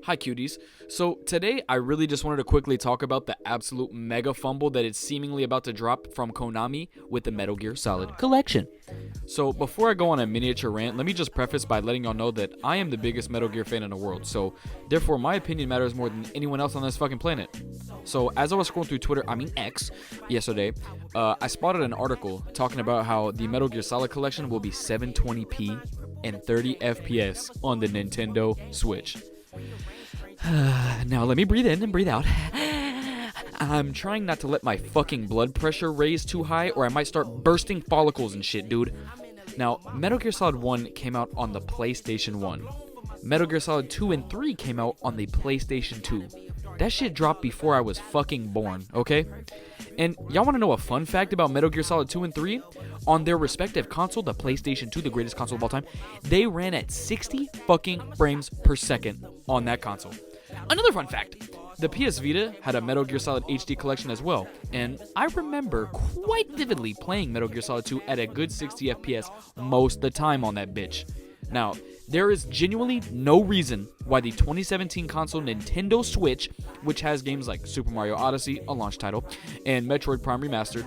Hi cuties. So today I really just wanted to quickly talk about the absolute mega fumble that is seemingly about to drop from Konami with the Metal Gear Solid collection. So before I go on a miniature rant, let me just preface by letting y'all know that I am the biggest Metal Gear fan in the world, so therefore my opinion matters more than anyone else on this fucking planet. So as I was scrolling through Twitter, X, yesterday, I spotted an article talking about how the Metal Gear Solid collection will be 720p and 30 FPS on the Nintendo Switch. Now let me breathe in and breathe out. I'm trying not to let my fucking blood pressure raise too high or I might start bursting follicles and shit, dude. Now, Metal Gear Solid 1 came out on the PlayStation 1. Metal Gear Solid 2 and 3 came out on the PlayStation 2. That shit dropped before I was fucking born, okay? And y'all want to know a fun fact about Metal Gear Solid 2 and 3? On their respective console, the PlayStation 2, the greatest console of all time, they ran at 60 fucking frames per second on that console. Another fun fact, the PS Vita had a Metal Gear Solid HD collection as well, and I remember quite vividly playing Metal Gear Solid 2 at a good 60 FPS most of the time on that bitch. Now, there is genuinely no reason why the 2017 console Nintendo Switch, which has games like Super Mario Odyssey, a launch title, and Metroid Prime Remastered,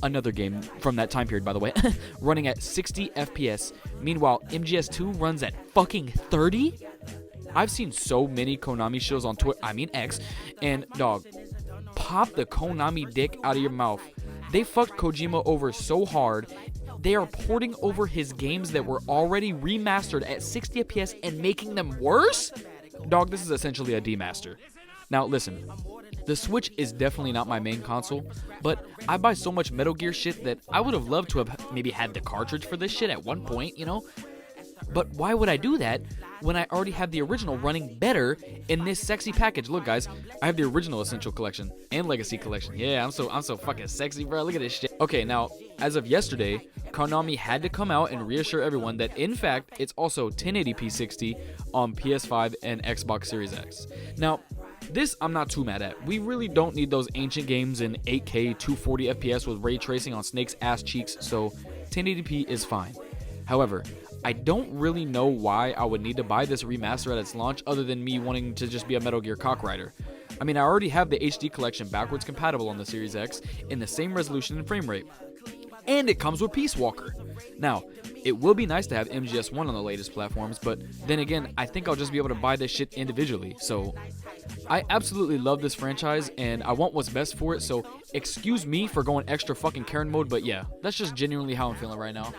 another game from that time period by the way, running at 60 FPS, meanwhile MGS2 runs at fucking 30? I've seen so many Konami shows on Twitter, X, and dog, pop the Konami dick out of your mouth. They fucked Kojima over so hard, they are porting over his games that were already remastered at 60 FPS and making them worse? Dog, this is essentially a demaster. Now listen, the Switch is definitely not my main console, but I buy so much Metal Gear shit that I would have loved to have maybe had the cartridge for this shit at one point, you know? But why would I do that when I already have the original running better in this sexy package? Look, guys, I have the original Essential Collection and Legacy Collection. Yeah, I'm so fucking sexy, bro. Look at this shit. Okay, now, as of yesterday, Konami had to come out and reassure everyone that, in fact, it's also 1080p 60 on PS5 and Xbox Series X. Now, this I'm not too mad at. We really don't need those ancient games in 8K 240 FPS with ray tracing on Snake's ass cheeks, so 1080p is fine. However, I don't really know why I would need to buy this remaster at its launch other than me wanting to just be a Metal Gear cockrider. I mean, I already have the HD collection backwards compatible on the Series X in the same resolution and frame rate. And it comes with Peace Walker. Now, it will be nice to have MGS1 on the latest platforms, but then again, I think I'll just be able to buy this shit individually. So, I absolutely love this franchise, and I want what's best for it, so excuse me for going extra fucking Karen mode, but yeah, that's just genuinely how I'm feeling right now.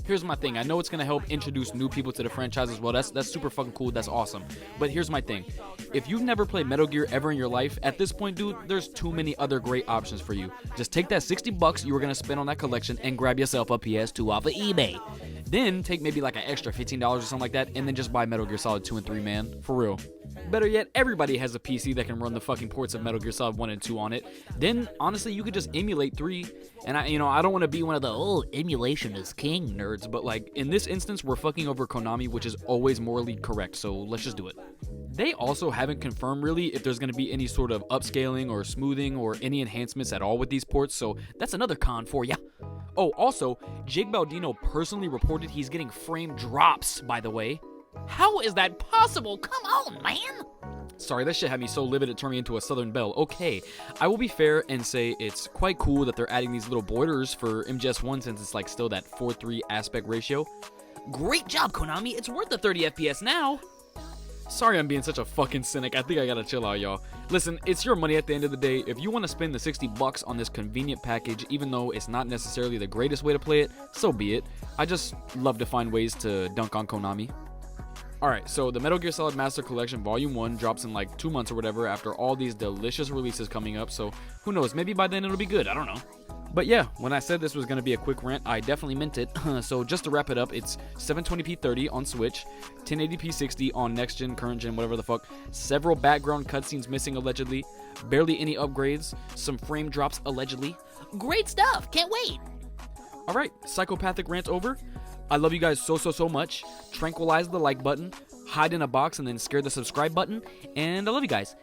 Here's my thing. I know it's going to help introduce new people to the franchise as well. That's super fucking cool. That's awesome. But here's my thing. If you've never played Metal Gear ever in your life, at this point, dude, there's too many other great options for you. Just take that $60 you were going to spend on that collection and grab yourself a PS2 off of eBay. Then take maybe like an extra $15 or something like that and then just buy Metal Gear Solid 2 and 3, man. For real. Better yet, everybody has a PC that can run the fucking ports of Metal Gear Solid 1 and 2 on it. Then, honestly, you could just emulate 3. And I don't want to be one of the, emulation is king nerds, but like, in this instance, we're fucking over Konami, which is always morally correct, so let's just do it. They also haven't confirmed really if there's going to be any sort of upscaling or smoothing or any enhancements at all with these ports, so that's another con for ya. Oh, also, Jake Baldino personally reported he's getting frame drops, by the way. How is that possible? Come on, man! Sorry, that shit had me so livid it turned me into a Southern Belle. Okay, I will be fair and say it's quite cool that they're adding these little borders for MGS1 since it's like still that 4:3 aspect ratio. Great job, Konami! It's worth the 30 FPS now! Sorry I'm being such a fucking cynic. I think I gotta chill out, y'all. Listen, it's your money at the end of the day. If you want to spend the $60 on this convenient package, even though it's not necessarily the greatest way to play it, so be it. I just love to find ways to dunk on Konami. Alright, so the Metal Gear Solid Master Collection Volume 1 drops in like 2 months or whatever after all these delicious releases coming up, so who knows, maybe by then it'll be good, I don't know. But yeah, when I said this was going to be a quick rant, I definitely meant it. So just to wrap it up, it's 720p 30 on Switch, 1080p 60 on next gen, current gen, whatever the fuck, several background cutscenes missing allegedly, barely any upgrades, some frame drops allegedly. Great stuff, can't wait! Alright, psychopathic rant over. I love you guys so much. Tranquilize the like button, hide in a box, and then scare the subscribe button. And I love you guys.